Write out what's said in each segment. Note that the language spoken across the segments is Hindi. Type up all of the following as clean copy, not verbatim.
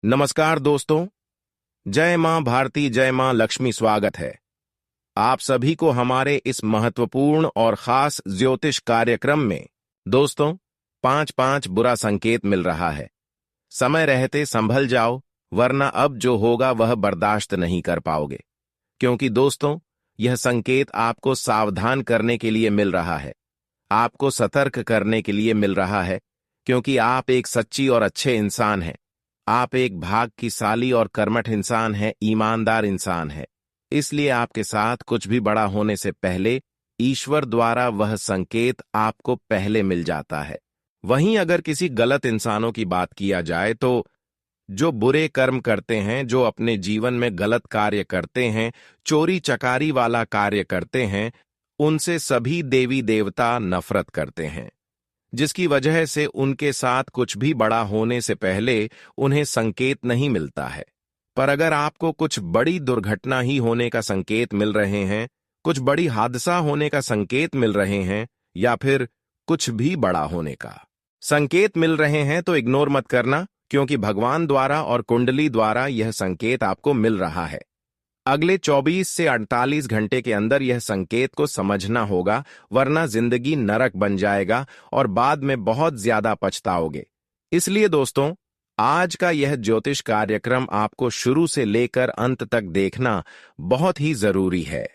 नमस्कार दोस्तों। जय मां भारती, जय मां लक्ष्मी। स्वागत है आप सभी को हमारे इस महत्वपूर्ण और खास ज्योतिष कार्यक्रम में। दोस्तों, 5-5 बुरा संकेत मिल रहा है। समय रहते संभल जाओ, वरना अब जो होगा वह बर्दाश्त नहीं कर पाओगे। क्योंकि दोस्तों, यह संकेत आपको सावधान करने के लिए मिल रहा है, आपको सतर्क करने के लिए मिल रहा है। क्योंकि आप एक सच्ची और अच्छे इंसान हैं। आप एक भाग्यशाली और कर्मठ इंसान हैं, ईमानदार इंसान हैं। इसलिए आपके साथ कुछ भी बड़ा होने से पहले ईश्वर द्वारा वह संकेत आपको पहले मिल जाता है। वहीं अगर किसी गलत इंसानों की बात किया जाए तो जो बुरे कर्म करते हैं, जो अपने जीवन में गलत कार्य करते हैं, चोरी चकारी वाला कार्य करते हैं, उनसे सभी देवी देवता नफरत करते हैं, जिसकी वजह से उनके साथ कुछ भी बड़ा होने से पहले उन्हें संकेत नहीं मिलता है। पर अगर आपको कुछ बड़ी दुर्घटना ही होने का संकेत मिल रहे हैं, कुछ बड़ी हादसा होने का संकेत मिल रहे हैं, या फिर कुछ भी बड़ा होने का संकेत मिल रहे हैं, तो इग्नोर मत करना। क्योंकि भगवान द्वारा और कुंडली द्वारा यह संकेत आपको मिल रहा है। अगले 24 से 48 घंटे के अंदर यह संकेत को समझना होगा, वरना जिंदगी नरक बन जाएगा और बाद में बहुत ज्यादा पछताओगे। इसलिए दोस्तों, आज का यह ज्योतिष कार्यक्रम आपको शुरू से लेकर अंत तक देखना बहुत ही जरूरी है।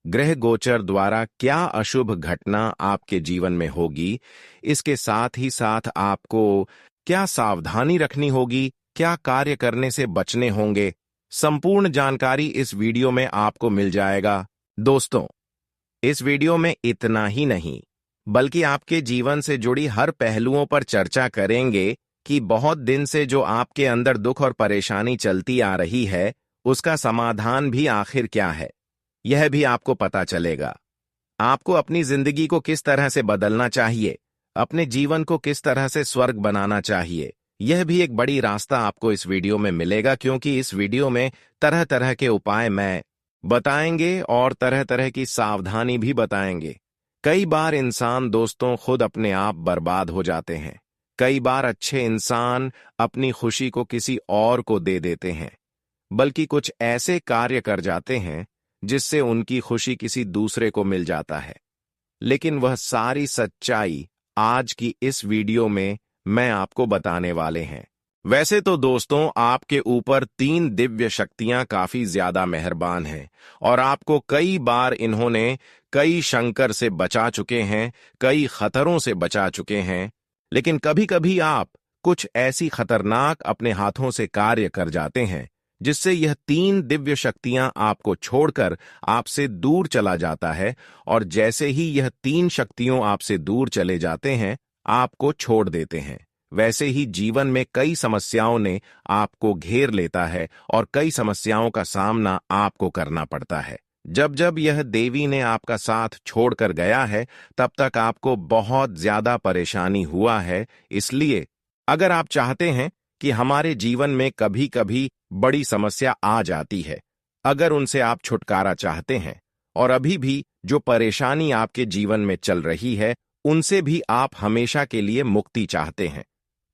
ग्रह गोचर द्वारा क्या अशुभ घटना आपके जीवन में होगी, इसके साथ ही साथ आपको क्या सावधानी रखनी होगी, क्या कार्य करने से बचने होंगे, संपूर्ण जानकारी इस वीडियो में आपको मिल जाएगा। दोस्तों, इस वीडियो में इतना ही नहीं, बल्कि आपके जीवन से जुड़ी हर पहलुओं पर चर्चा करेंगे कि बहुत दिन से जो आपके अंदर दुख और परेशानी चलती आ रही है, उसका समाधान भी आखिर क्या है, यह भी आपको पता चलेगा। आपको अपनी जिंदगी को किस तरह से बदलना चाहिए, अपने जीवन को किस तरह से स्वर्ग बनाना चाहिए, यह भी एक बड़ी रास्ता आपको इस वीडियो में मिलेगा। क्योंकि इस वीडियो में तरह तरह के उपाय मैं बताएंगे और तरह तरह की सावधानी भी बताएंगे। कई बार इंसान दोस्तों खुद अपने आप बर्बाद हो जाते हैं। कई बार अच्छे इंसान अपनी खुशी को किसी और को दे देते हैं, बल्कि कुछ ऐसे कार्य कर जाते हैं जिससे उनकी खुशी किसी दूसरे को मिल जाता है। लेकिन वह सारी सच्चाई आज की इस वीडियो में मैं आपको बताने वाले हैं। वैसे तो दोस्तों, आपके ऊपर 3 दिव्य शक्तियां काफी ज्यादा मेहरबान हैं और आपको कई बार इन्होंने कई शंकर से बचा चुके हैं, कई खतरों से बचा चुके हैं। लेकिन कभी कभी आप कुछ ऐसी खतरनाक अपने हाथों से कार्य कर जाते हैं जिससे यह 3 दिव्य शक्तियां आपको छोड़कर आपसे दूर चला जाता है। और जैसे ही यह 3 शक्तियों आपसे दूर चले जाते हैं, आपको छोड़ देते हैं, वैसे ही जीवन में कई समस्याओं ने आपको घेर लेता है और कई समस्याओं का सामना आपको करना पड़ता है। जब जब यह देवी ने आपका साथ छोड़कर गया है, तब तक आपको बहुत ज्यादा परेशानी हुआ है। इसलिए अगर आप चाहते हैं कि हमारे जीवन में कभी कभी बड़ी समस्या आ जाती है, अगर उनसे आप छुटकारा चाहते हैं और अभी भी जो परेशानी आपके जीवन में चल रही है उनसे भी आप हमेशा के लिए मुक्ति चाहते हैं,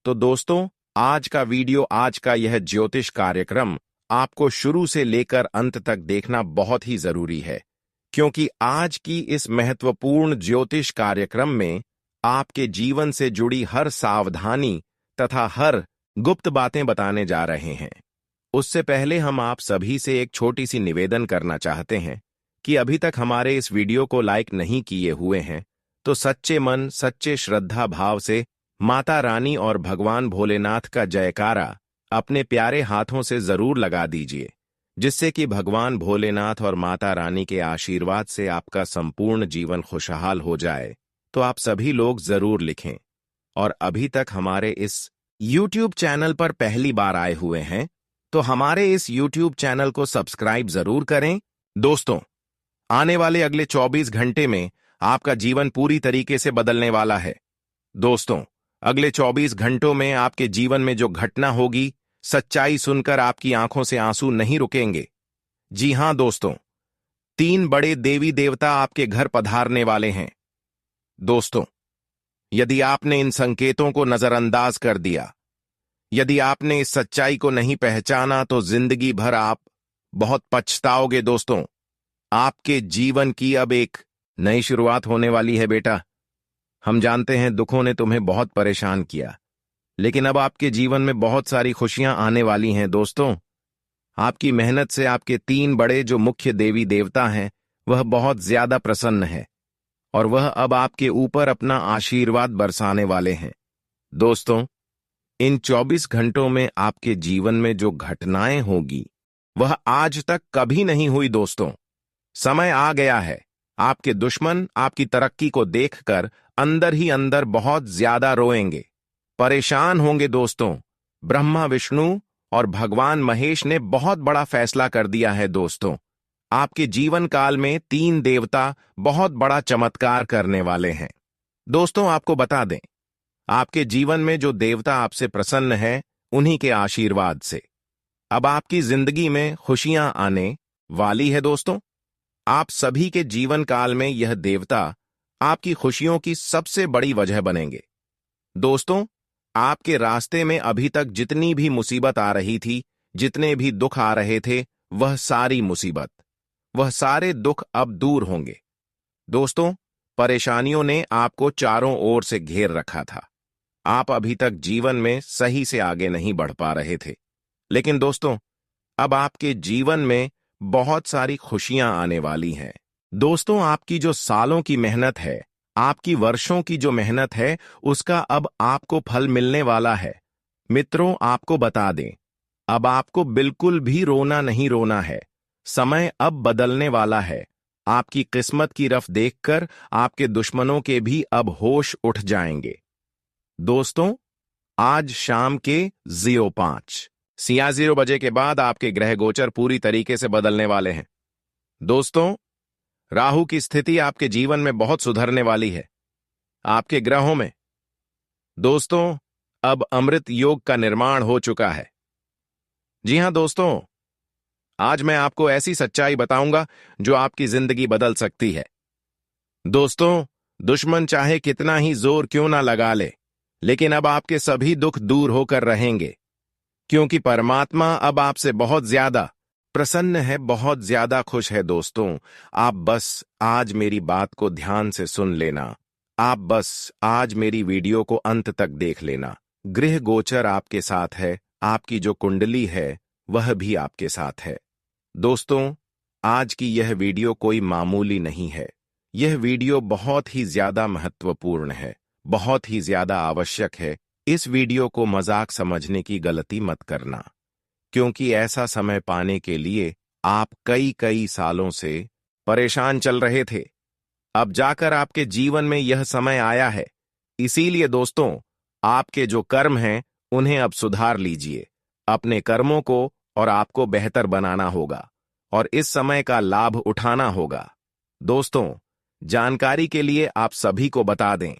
तो दोस्तों, आज का वीडियो, आज का यह ज्योतिष कार्यक्रम आपको शुरू से लेकर अंत तक देखना बहुत ही जरूरी है। क्योंकि आज की इस महत्वपूर्ण ज्योतिष कार्यक्रम में आपके जीवन से जुड़ी हर सावधानी तथा हर गुप्त बातें बताने जा रहे हैं। उससे पहले हम आप सभी से एक छोटी सी निवेदन करना चाहते हैं कि अभी तक हमारे इस वीडियो को लाइक नहीं किए हुए हैं, तो सच्चे मन, सच्चे श्रद्धा भाव से माता रानी और भगवान भोलेनाथ का जयकारा अपने प्यारे हाथों से जरूर लगा दीजिए, जिससे कि भगवान भोलेनाथ और माता रानी के आशीर्वाद से आपका संपूर्ण जीवन खुशहाल हो जाए। तो आप सभी लोग जरूर लिखें। और अभी तक हमारे इस YouTube चैनल पर पहली बार आए हुए हैं, तो हमारे इस YouTube चैनल को सब्सक्राइब जरूर करें। दोस्तों, आने वाले अगले 24 घंटे में आपका जीवन पूरी तरीके से बदलने वाला है। दोस्तों, अगले 24 घंटों में आपके जीवन में जो घटना होगी, सच्चाई सुनकर आपकी आंखों से आंसू नहीं रुकेंगे। जी हां दोस्तों, 3 बड़े देवी देवता आपके घर पधारने वाले हैं। दोस्तों, यदि आपने इन संकेतों को नजरअंदाज कर दिया, यदि आपने इस सच्चाई को नहीं पहचाना तो जिंदगी भर आप बहुत पछताओगे दोस्तों। आपके जीवन की अब एक नई शुरुआत होने वाली है बेटा। हम जानते हैं दुखों ने तुम्हें बहुत परेशान किया, लेकिन अब आपके जीवन में बहुत सारी खुशियां आने वाली हैं दोस्तों। आपकी मेहनत से आपके 3 बड़े जो मुख्य देवी देवता हैं वह बहुत ज्यादा प्रसन्न है और वह अब आपके ऊपर अपना आशीर्वाद बरसाने वाले हैं। दोस्तों, इन 24 घंटों में आपके जीवन में जो घटनाएं होगी वह आज तक कभी नहीं हुई दोस्तों। समय आ गया है। आपके दुश्मन आपकी तरक्की को देखकर अंदर ही अंदर बहुत ज्यादा रोएंगे, परेशान होंगे दोस्तों। ब्रह्मा विष्णु और भगवान महेश ने बहुत बड़ा फैसला कर दिया है दोस्तों। आपके जीवन काल में 3 देवता बहुत बड़ा चमत्कार करने वाले हैं। दोस्तों, आपको बता दें, आपके जीवन में जो देवता आपसे प्रसन्न है उन्हीं के आशीर्वाद से अब आपकी जिंदगी में खुशियां आने वाली है दोस्तों। आप सभी के जीवन काल में यह देवता आपकी खुशियों की सबसे बड़ी वजह बनेंगे। दोस्तों, आपके रास्ते में अभी तक जितनी भी मुसीबत आ रही थी, जितने भी दुख आ रहे थे, वह सारी मुसीबत, वह सारे दुख अब दूर होंगे। दोस्तों, परेशानियों ने आपको चारों ओर से घेर रखा था। आप अभी तक जीवन में सही से आगे नहीं बढ़ पा रहे थे, लेकिन दोस्तों अब आपके जीवन में बहुत सारी खुशियां आने वाली हैं। दोस्तों, आपकी जो सालों की मेहनत है, आपकी वर्षों की जो मेहनत है, उसका अब आपको फल मिलने वाला है। मित्रों, आपको बता दें, अब आपको बिल्कुल भी रोना नहीं रोना है। समय अब बदलने वाला है। आपकी किस्मत की रफ देखकर आपके दुश्मनों के भी अब होश उठ जाएंगे। दोस्तों, आज शाम के 05:00 के बाद आपके ग्रह गोचर पूरी तरीके से बदलने वाले हैं। दोस्तों, राहु की स्थिति आपके जीवन में बहुत सुधरने वाली है। आपके ग्रहों में दोस्तों अब अमृत योग का निर्माण हो चुका है। जी हां दोस्तों, आज मैं आपको ऐसी सच्चाई बताऊंगा जो आपकी जिंदगी बदल सकती है। दोस्तों, दुश्मन चाहे कितना ही जोर क्यों ना लगा ले, लेकिन अब आपके सभी दुख दूर होकर रहेंगे, क्योंकि परमात्मा अब आपसे बहुत ज्यादा प्रसन्न है, बहुत ज्यादा खुश है। दोस्तों, आप बस आज मेरी बात को ध्यान से सुन लेना। आप बस आज मेरी वीडियो को अंत तक देख लेना। गृह गोचर आपके साथ है, आपकी जो कुंडली है वह भी आपके साथ है। दोस्तों, आज की यह वीडियो कोई मामूली नहीं है। यह वीडियो बहुत ही ज्यादा महत्वपूर्ण है, बहुत ही ज्यादा आवश्यक है। इस वीडियो को मजाक समझने की गलती मत करना, क्योंकि ऐसा समय पाने के लिए आप कई सालों से परेशान चल रहे थे। अब जाकर आपके जीवन में यह समय आया है। इसीलिए दोस्तों, आपके जो कर्म हैं उन्हें अब सुधार लीजिए। अपने कर्मों को और आपको बेहतर बनाना होगा और इस समय का लाभ उठाना होगा। दोस्तों, जानकारी के लिए आप सभी को बता दें,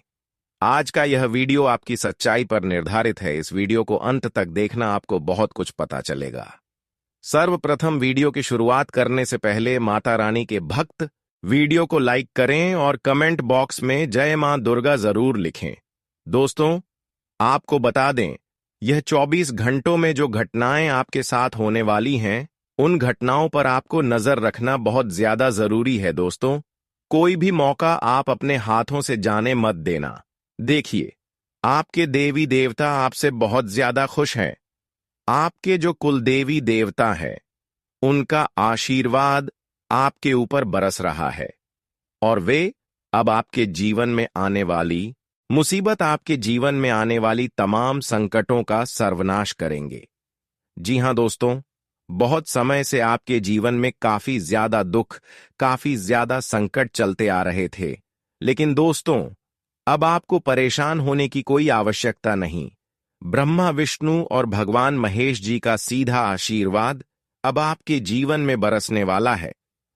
आज का यह वीडियो आपकी सच्चाई पर निर्धारित है। इस वीडियो को अंत तक देखना, आपको बहुत कुछ पता चलेगा। सर्वप्रथम वीडियो की शुरुआत करने से पहले माता रानी के भक्त वीडियो को लाइक करें और कमेंट बॉक्स में जय मां दुर्गा जरूर लिखें। दोस्तों, आपको बता दें, यह 24 घंटों में जो घटनाएं आपके साथ होने वाली हैं, उन घटनाओं पर आपको नजर रखना बहुत ज्यादा जरूरी है। दोस्तों, कोई भी मौका आप अपने हाथों से जाने मत देना। देखिए, आपके देवी देवता आपसे बहुत ज्यादा खुश हैं। आपके जो कुलदेवी देवता है, उनका आशीर्वाद आपके ऊपर बरस रहा है और वे अब आपके जीवन में आने वाली मुसीबत, आपके जीवन में आने वाली तमाम संकटों का सर्वनाश करेंगे। जी हां दोस्तों, बहुत समय से आपके जीवन में काफी ज्यादा दुख, काफी ज्यादा संकट चलते आ रहे थे, लेकिन दोस्तों अब आपको परेशान होने की कोई आवश्यकता नहीं। ब्रह्मा विष्णु और भगवान महेश जी का सीधा आशीर्वाद अब आपके जीवन में बरसने वाला है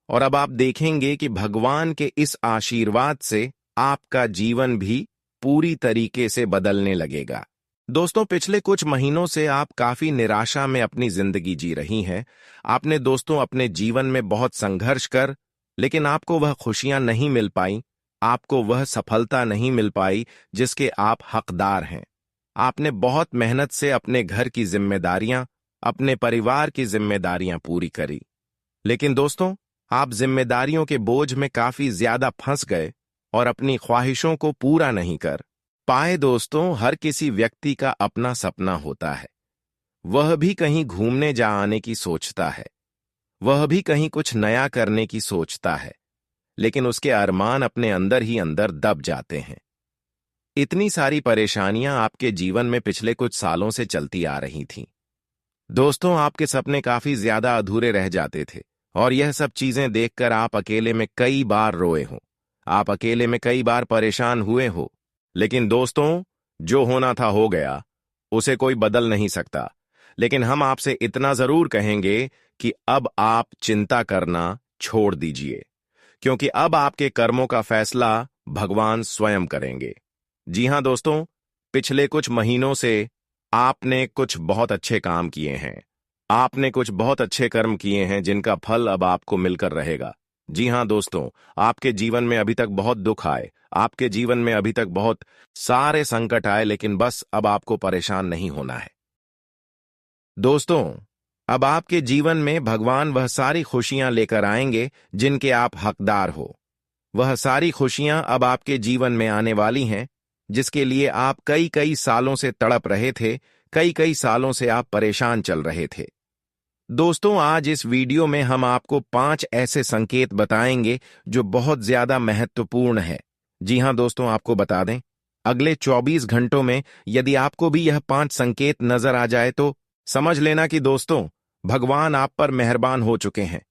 और अब आप देखेंगे कि भगवान के इस आशीर्वाद से आपका जीवन भी पूरी तरीके से बदलने लगेगा। दोस्तों, पिछले कुछ महीनों से आप काफी निराशा में अपनी जिंदगी जी रही हैं। आपने दोस्तों अपने जीवन में बहुत संघर्ष कर, लेकिन आपको वह खुशियां नहीं मिल पाई, आपको वह सफलता नहीं मिल पाई जिसके आप हकदार हैं। आपने बहुत मेहनत से अपने घर की जिम्मेदारियां, अपने परिवार की जिम्मेदारियां पूरी करी। लेकिन दोस्तों, आप जिम्मेदारियों के बोझ में काफी ज्यादा फंस गए और अपनी ख्वाहिशों को पूरा नहीं कर पाए। दोस्तों, हर किसी व्यक्ति का अपना सपना होता है। वह भी कहीं घूमने जा आने की सोचता है, वह भी कहीं कुछ नया करने की सोचता है, लेकिन उसके अरमान अपने अंदर ही अंदर दब जाते हैं। इतनी सारी परेशानियां आपके जीवन में पिछले कुछ सालों से चलती आ रही थीं। दोस्तों, आपके सपने काफी ज्यादा अधूरे रह जाते थे और यह सब चीजें देखकर आप अकेले में कई बार रोए हो, आप अकेले में कई बार परेशान हुए हो। लेकिन दोस्तों, जो होना था हो गया, उसे कोई बदल नहीं सकता। लेकिन हम आपसे इतना जरूर कहेंगे कि अब आप चिंता करना छोड़ दीजिए, क्योंकि अब आपके कर्मों का फैसला भगवान स्वयं करेंगे। जी हां दोस्तों, पिछले कुछ महीनों से आपने कुछ बहुत अच्छे काम किए हैं, आपने कुछ बहुत अच्छे कर्म किए हैं जिनका फल अब आपको मिलकर रहेगा। जी हां दोस्तों, आपके जीवन में अभी तक बहुत दुख आए, आपके जीवन में अभी तक बहुत सारे संकट आए, लेकिन बस अब आपको परेशान नहीं होना है। दोस्तों, अब आपके जीवन में भगवान वह सारी खुशियां लेकर आएंगे जिनके आप हकदार हो। वह सारी खुशियां अब आपके जीवन में आने वाली हैं, जिसके लिए आप कई कई सालों से तड़प रहे थे, कई कई सालों से आप परेशान चल रहे थे। दोस्तों, आज इस वीडियो में हम आपको 5 ऐसे संकेत बताएंगे जो बहुत ज्यादा महत्वपूर्ण है। जी हां दोस्तों, आपको बता दें, अगले 24 घंटों में यदि आपको भी यह 5 संकेत नजर आ जाए तो समझ लेना कि दोस्तों, भगवान आप पर मेहरबान हो चुके हैं।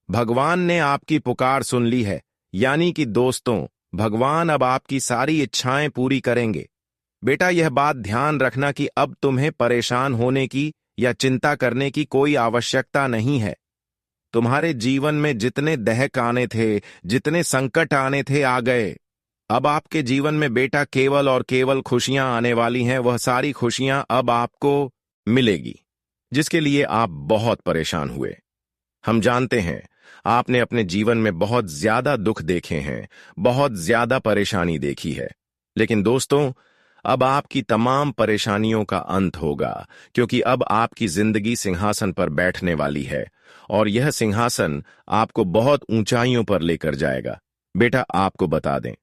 भगवान ने आपकी पुकार सुन ली है, यानी कि दोस्तों, भगवान अब आपकी सारी इच्छाएं पूरी करेंगे। बेटा, यह बात ध्यान रखना कि अब तुम्हें परेशान होने की या चिंता करने की कोई आवश्यकता नहीं है। तुम्हारे जीवन में जितने दहक आने थे, जितने संकट आने थे, आ गए। अब आपके जीवन में बेटा केवल और केवल खुशियां आने वाली हैं। वह सारी खुशियां अब आपको मिलेगी जिसके लिए आप बहुत परेशान हुए। हम जानते हैं, आपने अपने जीवन में बहुत ज्यादा दुख देखे हैं, बहुत ज्यादा परेशानी देखी है। लेकिन दोस्तों, अब आपकी तमाम परेशानियों का अंत होगा, क्योंकि अब आपकी जिंदगी सिंहासन पर बैठने वाली है और यह सिंहासन आपको बहुत ऊंचाइयों पर लेकर जाएगा। बेटा, आपको बता दें,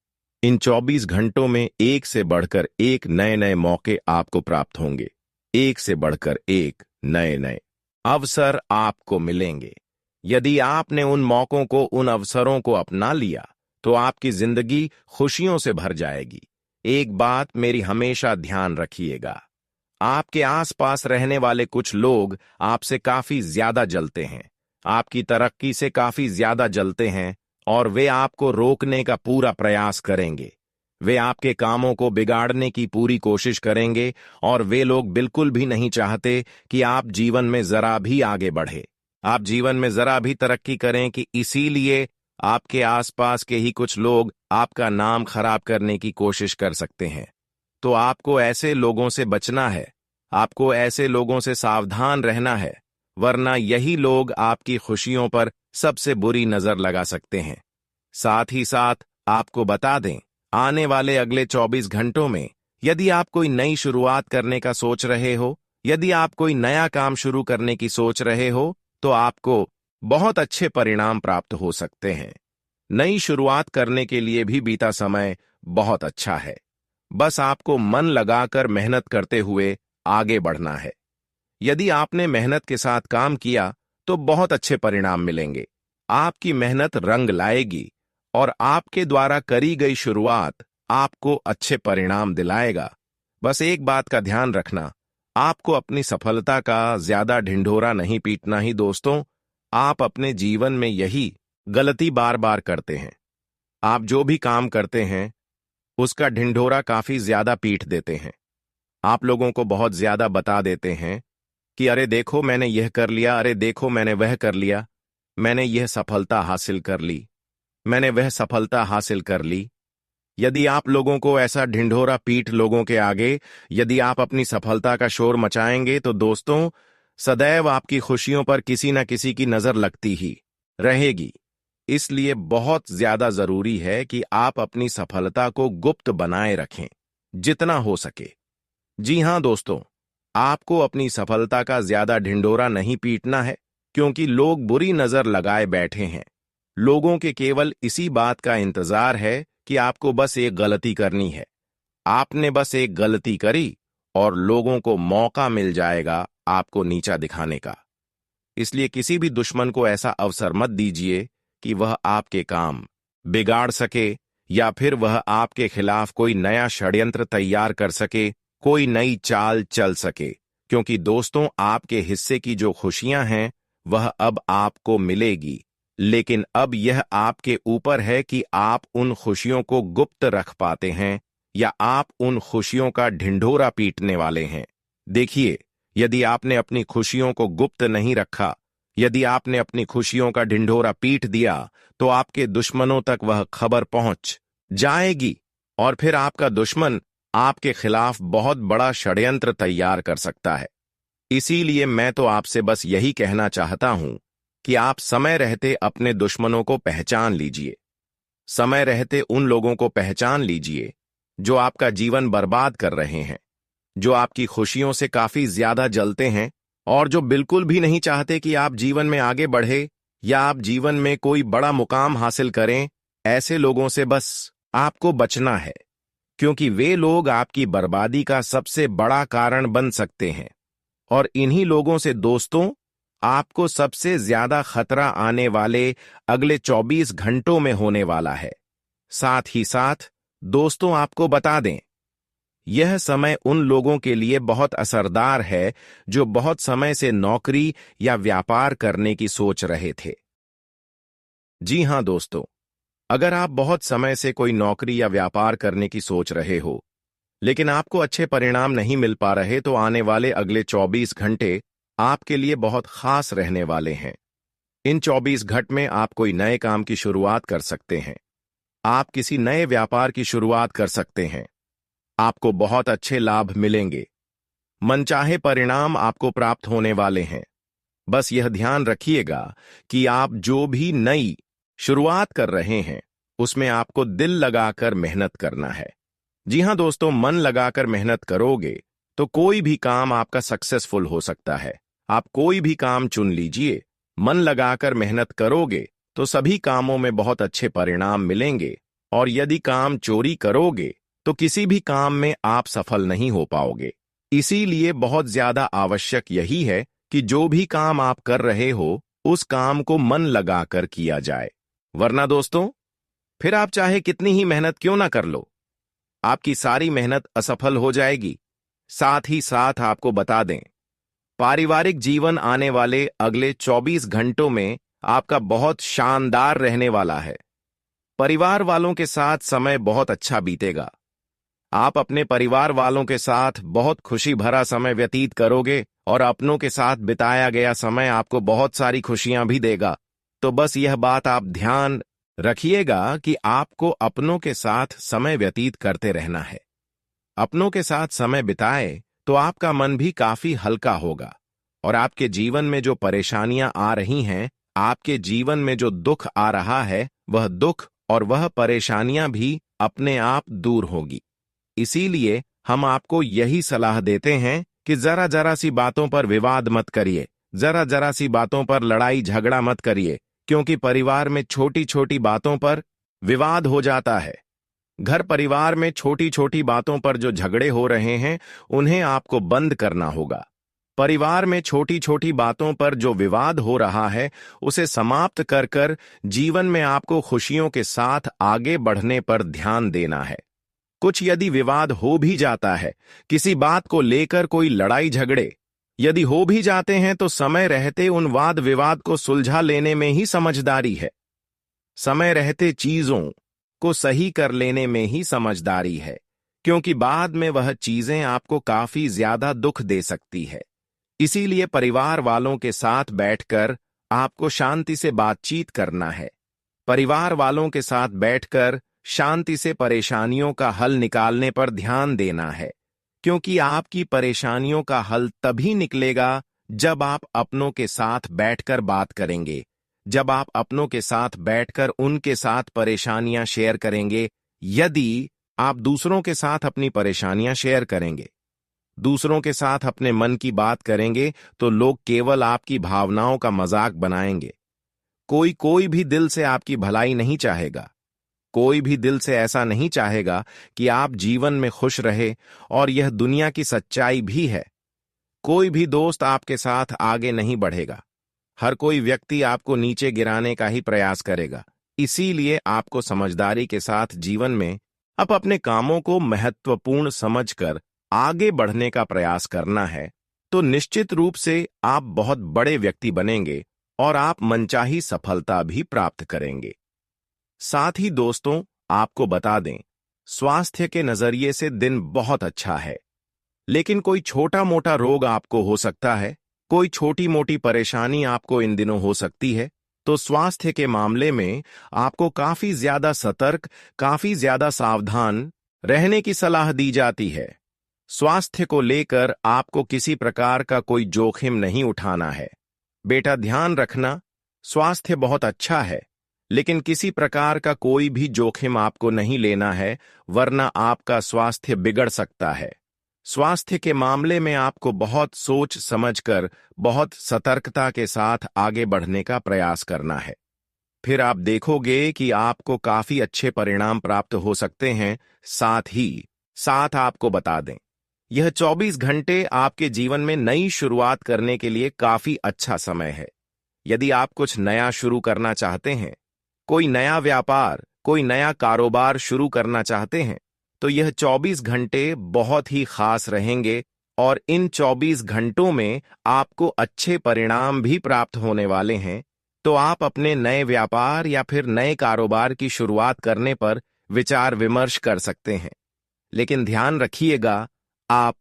इन 24 घंटों में एक से बढ़कर एक नए नए मौके आपको प्राप्त होंगे। एक से बढ़कर एक नए नए अवसर आपको मिलेंगे। यदि आपने उन मौकों को, उन अवसरों को अपना लिया, तो आपकी जिंदगी खुशियों से भर जाएगी। एक बात मेरी हमेशा ध्यान रखिएगा, आपके आसपास रहने वाले कुछ लोग आपसे काफी ज्यादा जलते हैं, आपकी तरक्की से काफी ज्यादा जलते हैं और वे आपको रोकने का पूरा प्रयास करेंगे। वे आपके कामों को बिगाड़ने की पूरी कोशिश करेंगे और वे लोग बिल्कुल भी नहीं चाहते कि आप जीवन में जरा भी आगे बढ़े, आप जीवन में जरा भी तरक्की करें, कि इसीलिए आपके आसपास के ही कुछ लोग आपका नाम खराब करने की कोशिश कर सकते हैं। तो आपको ऐसे लोगों से बचना है, आपको ऐसे लोगों से सावधान रहना है, वरना यही लोग आपकी खुशियों पर सबसे बुरी नजर लगा सकते हैं। साथ ही साथ आपको बता दें, आने वाले अगले 24 घंटों में यदि आप कोई नई शुरुआत करने का सोच रहे हो, यदि आप कोई नया काम शुरू करने की सोच रहे हो, तो आपको बहुत अच्छे परिणाम प्राप्त हो सकते हैं। नई शुरुआत करने के लिए भी बीता समय बहुत अच्छा है। बस आपको मन लगाकर मेहनत करते हुए आगे बढ़ना है। यदि आपने मेहनत के साथ काम किया तो बहुत अच्छे परिणाम मिलेंगे। आपकी मेहनत रंग लाएगी और आपके द्वारा करी गई शुरुआत आपको अच्छे परिणाम दिलाएगा। बस एक बात का ध्यान रखना, आपको अपनी सफलता का ज्यादा ढिंढोरा नहीं पीटना ही। दोस्तों, आप अपने जीवन में यही गलती बार बार करते हैं। आप जो भी काम करते हैं उसका ढिंढोरा काफी ज्यादा पीट देते हैं। आप लोगों को बहुत ज्यादा बता देते हैं कि अरे देखो मैंने यह कर लिया, अरे देखो मैंने वह कर लिया, मैंने यह सफलता हासिल कर ली, मैंने वह सफलता हासिल कर ली। यदि आप लोगों को ऐसा ढिंढोरा पीट लोगों के आगे यदि आप अपनी सफलता का शोर मचाएंगे तो दोस्तों, सदैव आपकी खुशियों पर किसी न किसी की नजर लगती ही रहेगी। इसलिए बहुत ज्यादा जरूरी है कि आप अपनी सफलता को गुप्त बनाए रखें जितना हो सके। जी हाँ दोस्तों, आपको अपनी सफलता का ज्यादा ढिंढोरा नहीं पीटना है, क्योंकि लोग बुरी नजर लगाए बैठे हैं। लोगों के केवल इसी बात का इंतजार है कि आपको बस एक गलती करनी है। आपने बस एक गलती करी और लोगों को मौका मिल जाएगा आपको नीचा दिखाने का। इसलिए किसी भी दुश्मन को ऐसा अवसर मत दीजिए कि वह आपके काम बिगाड़ सके, या फिर वह आपके खिलाफ कोई नया षड्यंत्र तैयार कर सके, कोई नई चाल चल सके। क्योंकि दोस्तों, आपके हिस्से की जो खुशियां हैं वह अब आपको मिलेगी, लेकिन अब यह आपके ऊपर है कि आप उन खुशियों को गुप्त रख पाते हैं या आप उन खुशियों का ढिंढोरा पीटने वाले हैं। देखिए, यदि आपने अपनी खुशियों को गुप्त नहीं रखा, यदि आपने अपनी खुशियों का ढिंढोरा पीट दिया, तो आपके दुश्मनों तक वह खबर पहुंच जाएगी और फिर आपका दुश्मन आपके खिलाफ बहुत बड़ा षड्यंत्र तैयार कर सकता है। इसीलिए मैं तो आपसे बस यही कहना चाहता हूं कि आप समय रहते अपने दुश्मनों को पहचान लीजिए। समय रहते उन लोगों को पहचान लीजिए जो आपका जीवन बर्बाद कर रहे हैं, जो आपकी खुशियों से काफी ज्यादा जलते हैं और जो बिल्कुल भी नहीं चाहते कि आप जीवन में आगे बढ़े या आप जीवन में कोई बड़ा मुकाम हासिल करें। ऐसे लोगों से बस आपको बचना है, क्योंकि वे लोग आपकी बर्बादी का सबसे बड़ा कारण बन सकते हैं। और इन्हीं लोगों से दोस्तों, आपको सबसे ज्यादा खतरा आने वाले अगले 24 घंटों में होने वाला है। साथ ही साथ दोस्तों, आपको बता दें, यह समय उन लोगों के लिए बहुत असरदार है जो बहुत समय से नौकरी या व्यापार करने की सोच रहे थे। जी हां दोस्तों, अगर आप बहुत समय से कोई नौकरी या व्यापार करने की सोच रहे हो, लेकिन आपको अच्छे परिणाम नहीं मिल पा रहे, तो आने वाले अगले 24 घंटे आपके लिए बहुत खास रहने वाले हैं। इन 24 घंटे में आप कोई नए काम की शुरुआत कर सकते हैं। आप किसी नए व्यापार की शुरुआत कर सकते हैं। आपको बहुत अच्छे लाभ मिलेंगे। मनचाहे परिणाम आपको प्राप्त होने वाले हैं। बस यह ध्यान रखिएगा कि आप जो भी नई शुरुआत कर रहे हैं, उसमें आपको दिल लगाकर मेहनत करना है। जी हां दोस्तों, मन लगाकर मेहनत करोगे तो कोई भी काम आपका सक्सेसफुल हो सकता है। आप कोई भी काम चुन लीजिए, मन लगाकर मेहनत करोगे तो सभी कामों में बहुत अच्छे परिणाम मिलेंगे। और यदि काम चोरी करोगे तो किसी भी काम में आप सफल नहीं हो पाओगे। इसीलिए बहुत ज्यादा आवश्यक यही है कि जो भी काम आप कर रहे हो, उस काम को मन लगाकर किया जाए। वरना दोस्तों, फिर आप चाहे कितनी ही मेहनत क्यों ना कर लो, आपकी सारी मेहनत असफल हो जाएगी। साथ ही साथ आपको बता दें, पारिवारिक जीवन आने वाले अगले 24 घंटों में आपका बहुत शानदार रहने वाला है। परिवार वालों के साथ समय बहुत अच्छा बीतेगा। आप अपने परिवार वालों के साथ बहुत खुशी भरा समय व्यतीत करोगे और अपनों के साथ बिताया गया समय आपको बहुत सारी खुशियां भी देगा। तो बस यह बात आप ध्यान रखिएगा कि आपको अपनों के साथ समय व्यतीत करते रहना है। अपनों के साथ समय बिताए तो आपका मन भी काफी हल्का होगा और आपके जीवन में जो परेशानियां आ रही हैं, आपके जीवन में जो दुख आ रहा है, वह दुख और वह परेशानियां भी अपने आप दूर होगी। इसीलिए हम आपको यही सलाह देते हैं कि जरा जरा सी बातों पर विवाद मत करिए, जरा जरा सी बातों पर लड़ाई झगड़ा मत करिए, क्योंकि परिवार में छोटी छोटी बातों पर विवाद हो जाता है। घर परिवार में छोटी छोटी बातों पर जो झगड़े हो रहे हैं, उन्हें आपको बंद करना होगा। परिवार में छोटी छोटी बातों पर जो विवाद हो रहा है, उसे समाप्त कर कर जीवन में आपको खुशियों के साथ आगे बढ़ने पर ध्यान देना है। कुछ यदि विवाद हो भी जाता है, किसी बात को लेकर कोई लड़ाई झगड़े यदि हो भी जाते हैं, तो समय रहते उन वाद विवाद को सुलझा लेने में ही समझदारी है। समय रहते चीजों को सही कर लेने में ही समझदारी है, क्योंकि बाद में वह चीजें आपको काफी ज्यादा दुख दे सकती है। इसीलिए परिवार वालों के साथ बैठकर आपको शांति से बातचीत करना है। परिवार वालों के साथ बैठकर शांति से परेशानियों का हल निकालने पर ध्यान देना है, क्योंकि आपकी परेशानियों का हल तभी निकलेगा जब आप अपनों के साथ बैठकर बात करेंगे, जब आप अपनों के साथ बैठकर उनके साथ परेशानियां शेयर करेंगे। यदि आप दूसरों के साथ अपनी परेशानियां शेयर करेंगे, दूसरों के साथ अपने मन की बात करेंगे तो लोग केवल आपकी भावनाओं का मजाक बनाएंगे। कोई भी दिल से आपकी भलाई नहीं चाहेगा। कोई भी दिल से ऐसा नहीं चाहेगा कि आप जीवन में खुश रहे, और यह दुनिया की सच्चाई भी है। कोई भी दोस्त आपके साथ आगे नहीं बढ़ेगा। हर कोई व्यक्ति आपको नीचे गिराने का ही प्रयास करेगा। इसीलिए आपको समझदारी के साथ जीवन में अब अपने कामों को महत्वपूर्ण समझकर आगे बढ़ने का प्रयास करना है, तो निश्चित रूप से आप बहुत बड़े व्यक्ति बनेंगे और आप मनचाही सफलता भी प्राप्त करेंगे। साथ ही दोस्तों, आपको बता दें, स्वास्थ्य के नजरिए से दिन बहुत अच्छा है, लेकिन कोई छोटा मोटा रोग आपको हो सकता है, कोई छोटी मोटी परेशानी आपको इन दिनों हो सकती है। तो स्वास्थ्य के मामले में आपको काफी ज्यादा सतर्क, काफी ज्यादा सावधान रहने की सलाह दी जाती है। स्वास्थ्य को लेकर आपको किसी प्रकार का कोई जोखिम नहीं उठाना है। बेटा ध्यान रखना, स्वास्थ्य बहुत अच्छा है, लेकिन किसी प्रकार का कोई भी जोखिम आपको नहीं लेना है, वरना आपका स्वास्थ्य बिगड़ सकता है। स्वास्थ्य के मामले में आपको बहुत सोच समझकर, बहुत सतर्कता के साथ आगे बढ़ने का प्रयास करना है। फिर आप देखोगे कि आपको काफी अच्छे परिणाम प्राप्त हो सकते हैं। साथ आपको बता दें, यह 24 घंटे आपके जीवन में नई शुरुआत करने के लिए काफी अच्छा समय है। यदि आप कुछ नया शुरू करना चाहते हैं, कोई नया व्यापार, कोई नया कारोबार शुरू करना चाहते हैं, तो यह 24 घंटे बहुत ही खास रहेंगे, और इन 24 घंटों में आपको अच्छे परिणाम भी प्राप्त होने वाले हैं। तो आप अपने नए व्यापार या फिर नए कारोबार की शुरुआत करने पर विचार विमर्श कर सकते हैं। लेकिन ध्यान रखिएगा, आप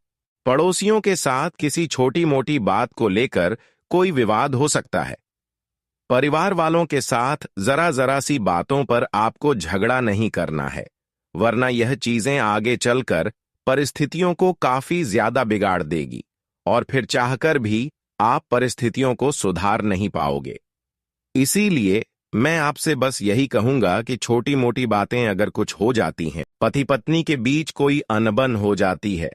पड़ोसियों के साथ किसी छोटी मोटी बात को लेकर कोई विवाद हो सकता है। परिवार वालों के साथ जरा सी बातों पर आपको झगड़ा नहीं करना है, वरना यह चीजें आगे चलकर परिस्थितियों को काफी ज्यादा बिगाड़ देगी, और फिर चाहकर भी आप परिस्थितियों को सुधार नहीं पाओगे। इसीलिए मैं आपसे बस यही कहूंगा कि छोटी मोटी बातें अगर कुछ हो जाती हैं, पति पत्नी के बीच कोई अनबन हो जाती है,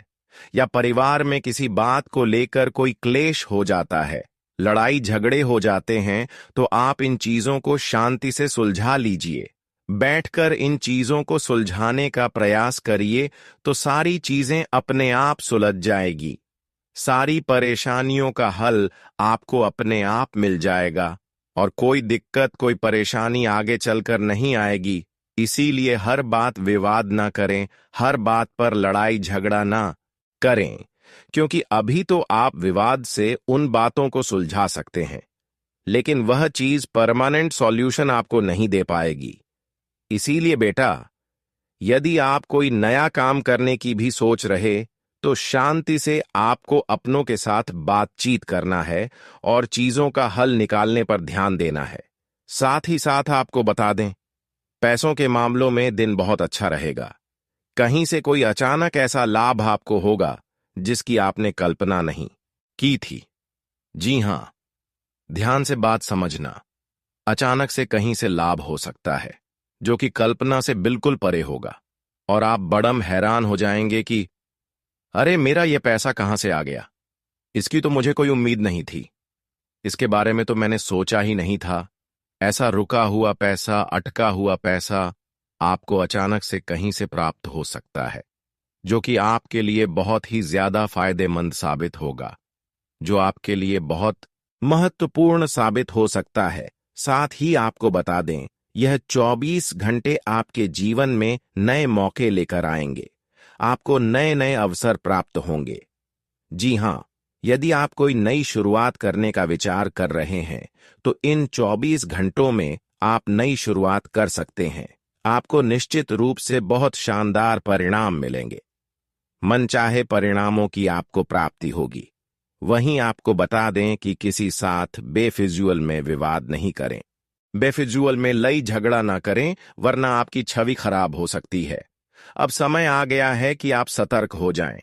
या परिवार में किसी बात को लेकर कोई क्लेश हो जाता है, लड़ाई झगड़े हो जाते हैं, तो आप इन चीजों को शांति से सुलझा लीजिए। बैठकर इन चीजों को सुलझाने का प्रयास करिए, तो सारी चीजें अपने आप सुलझ जाएगी। सारी परेशानियों का हल आपको अपने आप मिल जाएगा, और कोई दिक्कत, कोई परेशानी आगे चलकर नहीं आएगी। इसीलिए हर बात विवाद ना करें, हर बात पर लड़ाई झगड़ा ना करें, क्योंकि अभी तो आप विवाद से उन बातों को सुलझा सकते हैं, लेकिन वह चीज परमानेंट सॉल्यूशन आपको नहीं दे पाएगी। इसीलिए बेटा, यदि आप कोई नया काम करने की भी सोच रहे, तो शांति से आपको अपनों के साथ बातचीत करना है और चीजों का हल निकालने पर ध्यान देना है। साथ ही साथ आपको बता दें, पैसों के मामलों में दिन बहुत अच्छा रहेगा। कहीं से कोई अचानक ऐसा लाभ आपको होगा जिसकी आपने कल्पना नहीं की थी। जी हां, ध्यान से बात समझना, अचानक से कहीं से लाभ हो सकता है जो कि कल्पना से बिल्कुल परे होगा, और आप बड़म हैरान हो जाएंगे कि अरे, मेरा यह पैसा कहां से आ गया, इसकी तो मुझे कोई उम्मीद नहीं थी, इसके बारे में तो मैंने सोचा ही नहीं था। ऐसा रुका हुआ पैसा, अटका हुआ पैसा आपको अचानक से कहीं से प्राप्त हो सकता है, जो कि आपके लिए बहुत ही ज्यादा फायदेमंद साबित होगा, जो आपके लिए बहुत महत्वपूर्ण साबित हो सकता है। साथ ही आपको बता दें, यह 24 घंटे आपके जीवन में नए मौके लेकर आएंगे, आपको नए नए अवसर प्राप्त होंगे। जी हां, यदि आप कोई नई शुरुआत करने का विचार कर रहे हैं, तो इन 24 घंटों में आप नई शुरुआत कर सकते हैं। आपको निश्चित रूप से बहुत शानदार परिणाम मिलेंगे, मनचाहे परिणामों की आपको प्राप्ति होगी। वहीं आपको बता दें कि किसी साथ बेफिजूल में विवाद नहीं करें, बेफिजूल में लई झगड़ा ना करें, वरना आपकी छवि खराब हो सकती है। अब समय आ गया है कि आप सतर्क हो जाएं।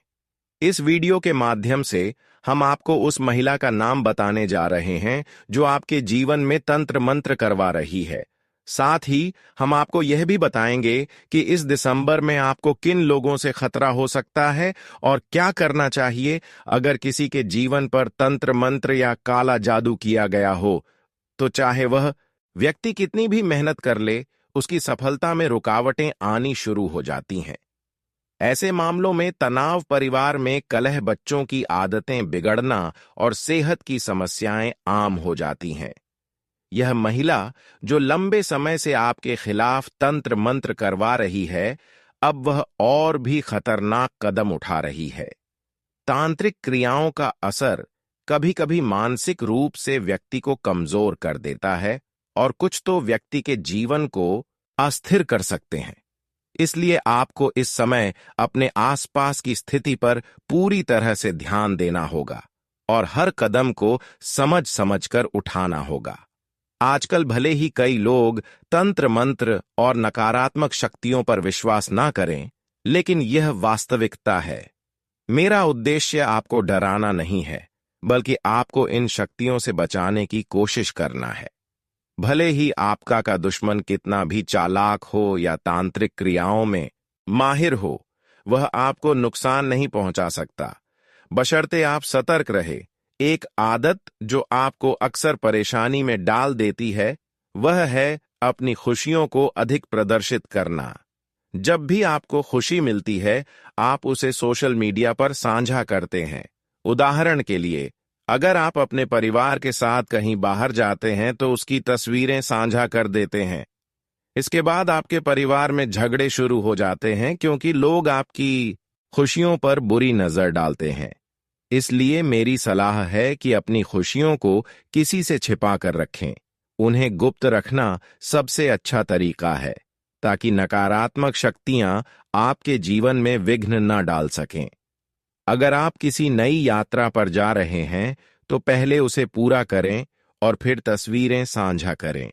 इस वीडियो के माध्यम से हम आपको उस महिला का नाम बताने जा रहे हैं जो आपके जीवन में तंत्र मंत्र करवा रही है। साथ ही हम आपको यह भी बताएंगे कि इस दिसंबर में आपको किन लोगों से खतरा हो सकता है और क्या करना चाहिए अगर किसी के जीवन पर तंत्र मंत्र या काला जादू किया गया हो। तो चाहे वह व्यक्ति कितनी भी मेहनत कर ले, उसकी सफलता में रुकावटें आनी शुरू हो जाती हैं। ऐसे मामलों में तनाव, परिवार में कलह, बच्चों की आदतें बिगड़ना और सेहत की समस्याएं आम हो जाती हैं। यह महिला जो लंबे समय से आपके खिलाफ तंत्र मंत्र करवा रही है, अब वह और भी खतरनाक कदम उठा रही है। तांत्रिक क्रियाओं का असर कभी कभी मानसिक रूप से व्यक्ति को कमजोर कर देता है और कुछ तो व्यक्ति के जीवन को अस्थिर कर सकते हैं। इसलिए आपको इस समय अपने आसपास की स्थिति पर पूरी तरह से ध्यान देना होगा और हर कदम को समझ समझकर उठाना होगा। आजकल भले ही कई लोग तंत्र मंत्र और नकारात्मक शक्तियों पर विश्वास ना करें, लेकिन यह वास्तविकता है। मेरा उद्देश्य आपको डराना नहीं है, बल्कि आपको इन शक्तियों से बचाने की कोशिश करना है। भले ही आपका का दुश्मन कितना भी चालाक हो या तांत्रिक क्रियाओं में माहिर हो, वह आपको नुकसान नहीं पहुंचा सकता, बशर्ते आप सतर्क रहे। एक आदत जो आपको अक्सर परेशानी में डाल देती है, वह है अपनी खुशियों को अधिक प्रदर्शित करना। जब भी आपको खुशी मिलती है, आप उसे सोशल मीडिया पर साझा करते हैं। उदाहरण के लिए, अगर आप अपने परिवार के साथ कहीं बाहर जाते हैं तो उसकी तस्वीरें साझा कर देते हैं। इसके बाद आपके परिवार में झगड़े शुरू हो जाते हैं क्योंकि लोग आपकी खुशियों पर बुरी नजर डालते हैं। इसलिए मेरी सलाह है कि अपनी खुशियों को किसी से छिपा कर रखें। उन्हें गुप्त रखना सबसे अच्छा तरीका है, ताकि नकारात्मक शक्तियां आपके जीवन में विघ्न न डाल सकें। अगर आप किसी नई यात्रा पर जा रहे हैं, तो पहले उसे पूरा करें और फिर तस्वीरें साझा करें।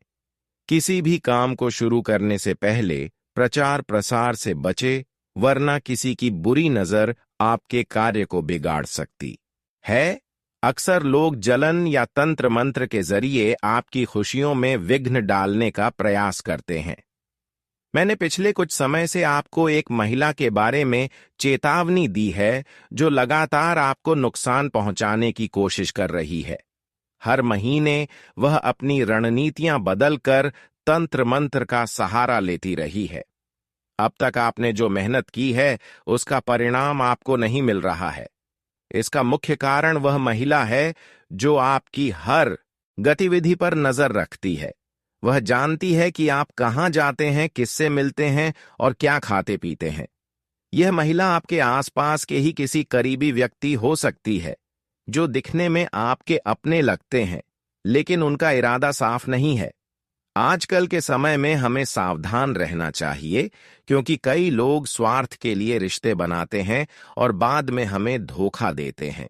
किसी भी काम को शुरू करने से पहले प्रचार प्रसार से बचे, वरना किसी की बुरी नजर आपके कार्य को बिगाड़ सकती है। अक्सर लोग जलन या तंत्र मंत्र के जरिए आपकी खुशियों में विघ्न डालने का प्रयास करते हैं। मैंने पिछले कुछ समय से आपको एक महिला के बारे में चेतावनी दी है, जो लगातार आपको नुकसान पहुंचाने की कोशिश कर रही है। हर महीने वह अपनी रणनीतियां बदलकर तंत्र मंत्र का सहारा लेती रही है। अब तक आपने जो मेहनत की है, उसका परिणाम आपको नहीं मिल रहा है। इसका मुख्य कारण वह महिला है जो आपकी हर गतिविधि पर नजर रखती है। वह जानती है कि आप कहां जाते हैं, किससे मिलते हैं और क्या खाते पीते हैं। यह महिला आपके आसपास के ही किसी करीबी व्यक्ति हो सकती है, जो दिखने में आपके अपने लगते हैं, लेकिन उनका इरादा साफ नहीं है। आजकल के समय में हमें सावधान रहना चाहिए, क्योंकि कई लोग स्वार्थ के लिए रिश्ते बनाते हैं और बाद में हमें धोखा देते हैं।